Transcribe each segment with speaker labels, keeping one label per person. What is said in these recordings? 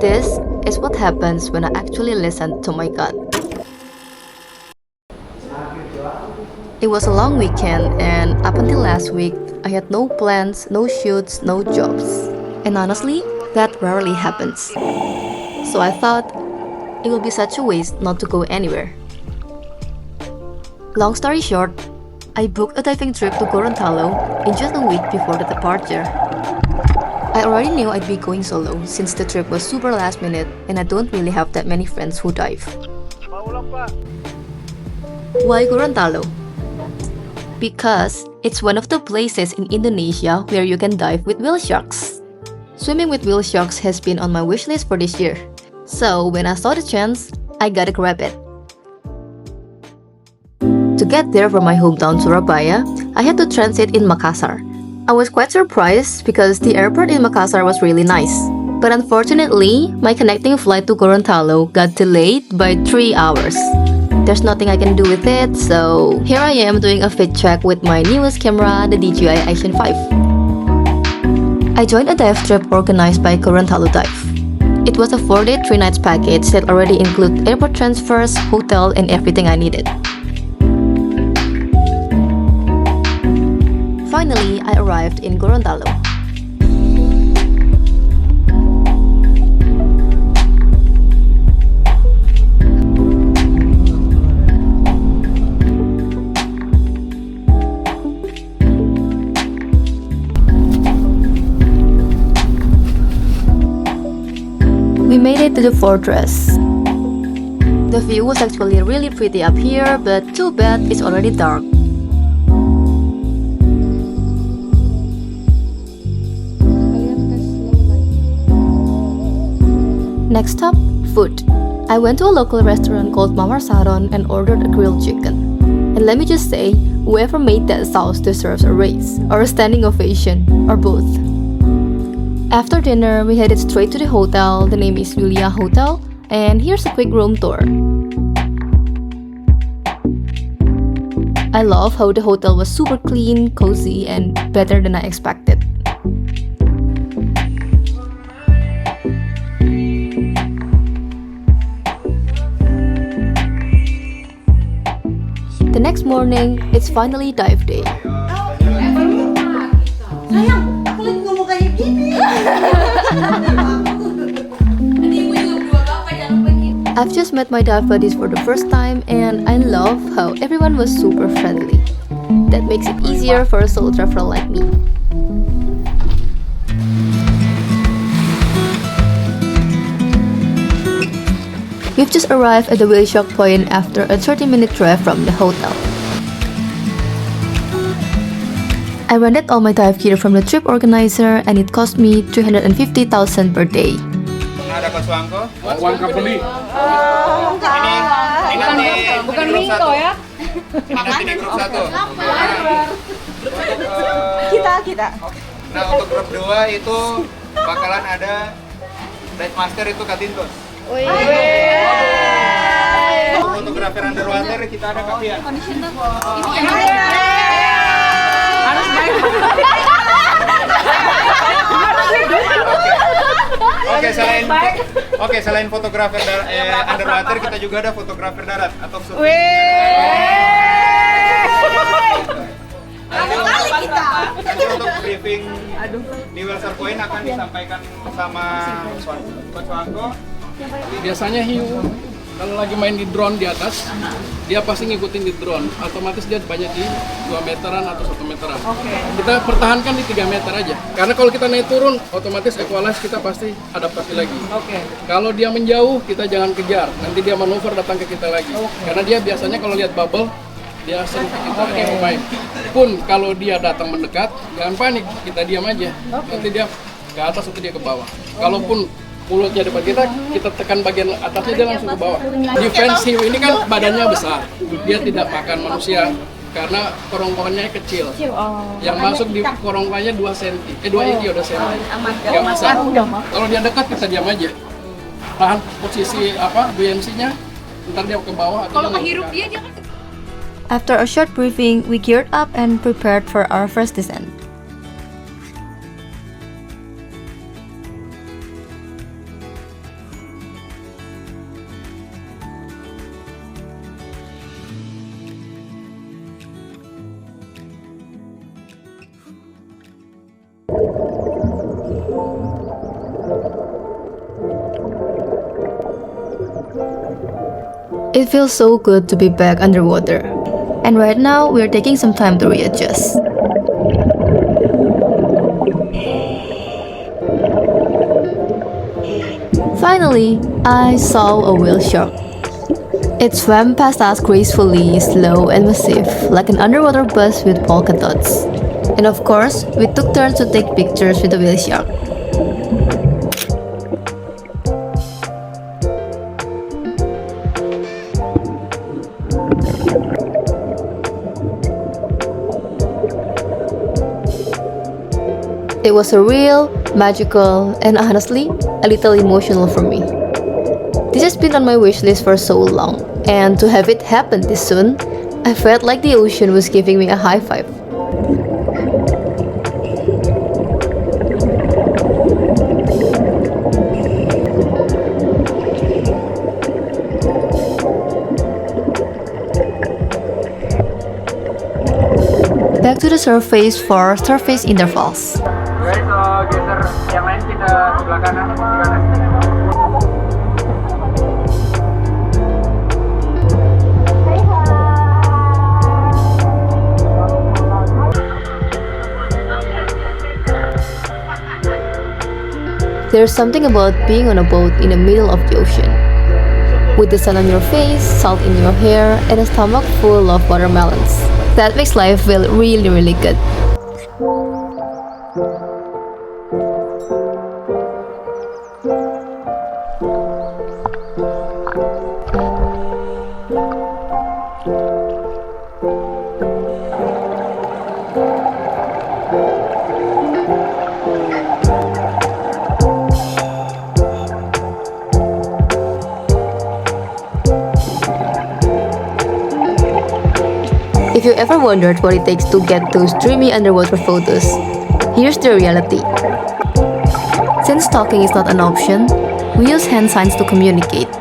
Speaker 1: This is what happens when I actually listen to my gut. It was a long weekend, and up until last week, I had no plans, no shoots, no jobs. And honestly, that rarely happens. So I thought it would be such a waste not to go anywhere. Long story short, I booked a diving trip to Gorontalo in just a week before the departure. I already knew I'd be going solo since the trip was super last minute and I don't really have that many friends who dive. Why Gorontalo? Because it's one of the places in Indonesia where you can dive with whale sharks. Swimming with whale sharks has been on my wish list for this year. So when I saw the chance, I gotta grab it. To get there from my hometown Surabaya, I had to transit in Makassar. I was quite surprised because the airport in Makassar was really nice. But unfortunately, my connecting flight to Gorontalo got delayed by 3 hours. There's nothing I can do with it, so here I am doing a fit check with my newest camera, the DJI Action 5. I joined a dive trip organized by Gorontalo Dive. It was a 4-day 3 nights package that already included airport transfers, hotel, and everything I needed. Finally, I arrived in Gorontalo. We made it to the fortress. The view was actually really pretty up here, but too bad it's already dark. Next stop, food. I went to a local restaurant called Mawar Saron and ordered a grilled chicken. And let me just say, whoever made that sauce deserves a raise, or a standing ovation, or both. After dinner, we headed straight to the hotel. The name is Yulia Hotel, and here's a quick room tour. I love how the hotel was super clean, cozy, and better than I expected. The next morning, it's finally dive day.
Speaker 2: Sayang, aku lagi ngomong kayak gini.
Speaker 1: I've just met my dive buddies for the first time and I love how everyone was super friendly. That makes it easier for a solo traveler like me. We've just arrived at the whale shark point after a 30-minute drive from the hotel. I rented all my dive gear from the trip organizer and it cost me 350,000 per day.
Speaker 3: Ada Coach Wangko.
Speaker 4: Wangko beli.
Speaker 3: Ini nanti
Speaker 2: Bukan
Speaker 3: di grup
Speaker 2: Mingko
Speaker 3: satu.
Speaker 2: ya.
Speaker 3: Ini nanti di grup 1.
Speaker 2: Kita.
Speaker 3: Nah, untuk grup 2 itu bakalan ada dive master itu Katintos. Untuk fotografer underwater kita ada Kapian.
Speaker 2: Harus baik.
Speaker 3: Oke, selain fotografer underwater kita juga ada fotografer darat atau surfer.
Speaker 2: Kali kita.
Speaker 3: Nanti untuk briefing di Welsar Point akan disampaikan sama Coach Wangko.
Speaker 4: Biasanya hiu kalau lagi main di drone di atas, dia pasti ngikutin di drone. Otomatis dia banyak di 2 meteran atau 1 meteran. Kita pertahankan di 3 meter aja. Karena kalau kita naik turun, otomatis equalize kita pasti adaptasi lagi. Kalau dia menjauh, kita jangan kejar. Nanti dia manuver datang ke kita lagi. Karena dia biasanya kalau lihat bubble, dia sering ke kita main. Pun kalau dia datang mendekat, jangan panik, kita diam aja. Nanti dia ke atas atau dia ke bawah. Kalaupun mulutnya depan kita tekan bagian atasnya dia langsung ke bawah. Defense hiu ini kan badannya besar, dia tidak makan manusia karena kerongkongannya kecil. Yang masuk di kerongkongannya 2 cm, 2 inci udah cm. Nggak besar. Kalau dia dekat kita diam aja. Tahan posisi buoyancy-nya, ntar dia ke bawah.
Speaker 2: Kalau kehirup dia jangan.
Speaker 1: After a short briefing, we geared up and prepared for our first descent. It feels so good to be back underwater. And right now, we're taking some time to readjust. Finally, I saw a whale shark. It swam past us gracefully, slow and massive, like an underwater bus with polka dots. And of course, we took turns to take pictures with the whale shark. It was surreal, magical, and honestly, a little emotional for me. This has been on my wish list for so long, and to have it happen this soon, I felt like the ocean was giving me a high five. Back to the surface for surface intervals.
Speaker 3: Guys, geser yang lain pindah sebelah kanan.
Speaker 1: There's something about being on a boat in the middle of the ocean. With the sun on your face, salt in your hair, and a stomach full of watermelons. That makes life feel really, really good. If you ever wondered what it takes to get those dreamy underwater photos, here's the reality. Since talking is not an option, we use hand signs to communicate.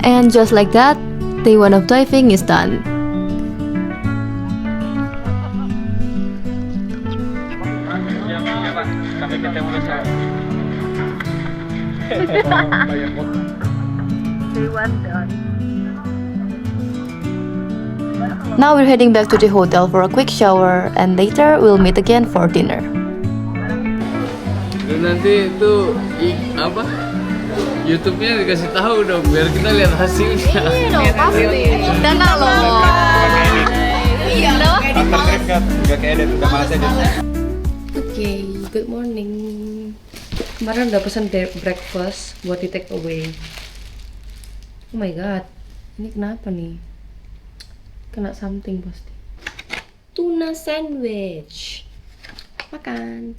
Speaker 1: And just like that, day 1 of diving is done.
Speaker 3: Sampai ketemu besok.
Speaker 1: Now we're heading back to the hotel for a quick shower, and later we'll meet again for dinner.
Speaker 4: Dan nanti itu apa? YouTube-nya dikasih tahu dong biar kita lihat hasilnya.
Speaker 2: Iya, pasti. Dan loh. Iya loh.
Speaker 3: After trip kan nggak kayak edit, udah malas edit.
Speaker 5: Oke, good morning. Kemarin udah pesan breakfast buat di take away. Oh my god, ini kenapa nih? Kena something pasti. Tuna sandwich. Makan.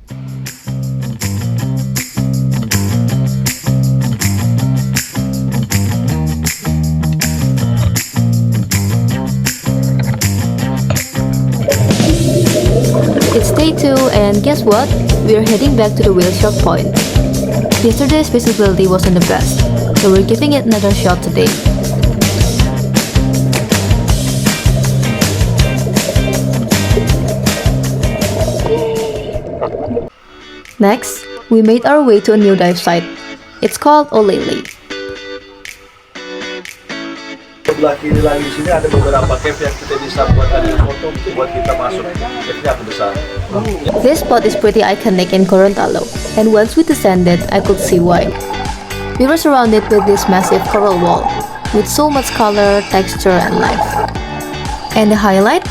Speaker 1: It's day 2, and guess what? We're heading back to the whale shark point. Yesterday's visibility wasn't the best, so we're giving it another shot today. Next, we made our way to a new dive site. It's called Olele.
Speaker 6: Sebelah kiri lagi sini ada beberapa cave yang kita bisa buat tadi foto buat kita masuk. Cave-nya agak besar.
Speaker 1: This spot is pretty iconic in Gorontalo, and once we descended, I could see why. We were surrounded with this massive coral wall, with so much color, texture, and life. And the highlight?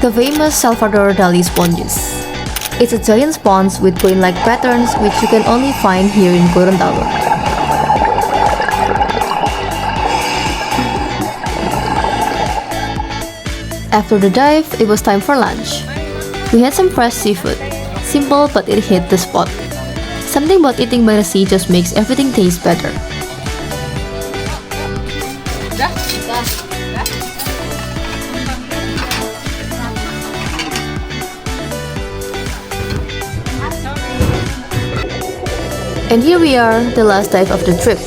Speaker 1: The famous Salvador Dali sponges. It's a giant sponge with coin-like patterns which you can only find here in Gorontalo. After the dive, it was time for lunch. We had some fresh seafood. Simple, but it hit the spot. Something about eating by the sea just makes everything taste better. And here we are, the last dive of the trip.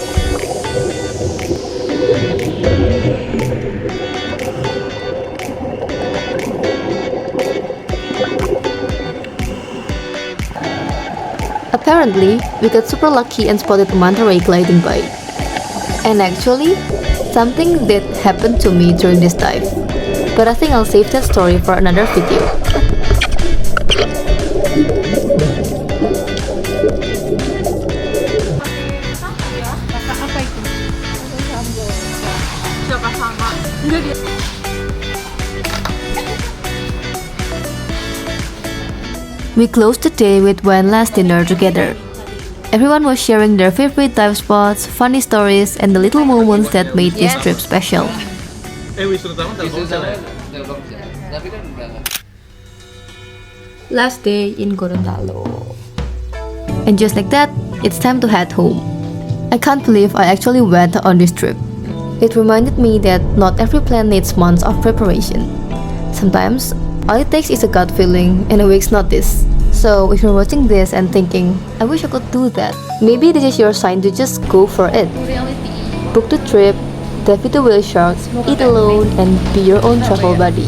Speaker 1: Apparently, we got super lucky and spotted a manta ray gliding by. And actually, something did happen to me during this dive. But I think I'll save that story for another video. We closed the day with one last dinner together. Everyone was sharing their favorite dive spots, funny stories, and the little moments that made this trip special. Last day in Gorontalo. And just like that, it's time to head home. I can't believe I actually went on this trip. It reminded me that not every plan needs months of preparation. Sometimes, all it takes is a gut feeling and a week's notice. So if you're watching this and thinking, I wish I could do that, maybe this is your sign to just go for it. Book the trip, dive with the whale sharks, eat alone, and be your own travel buddy.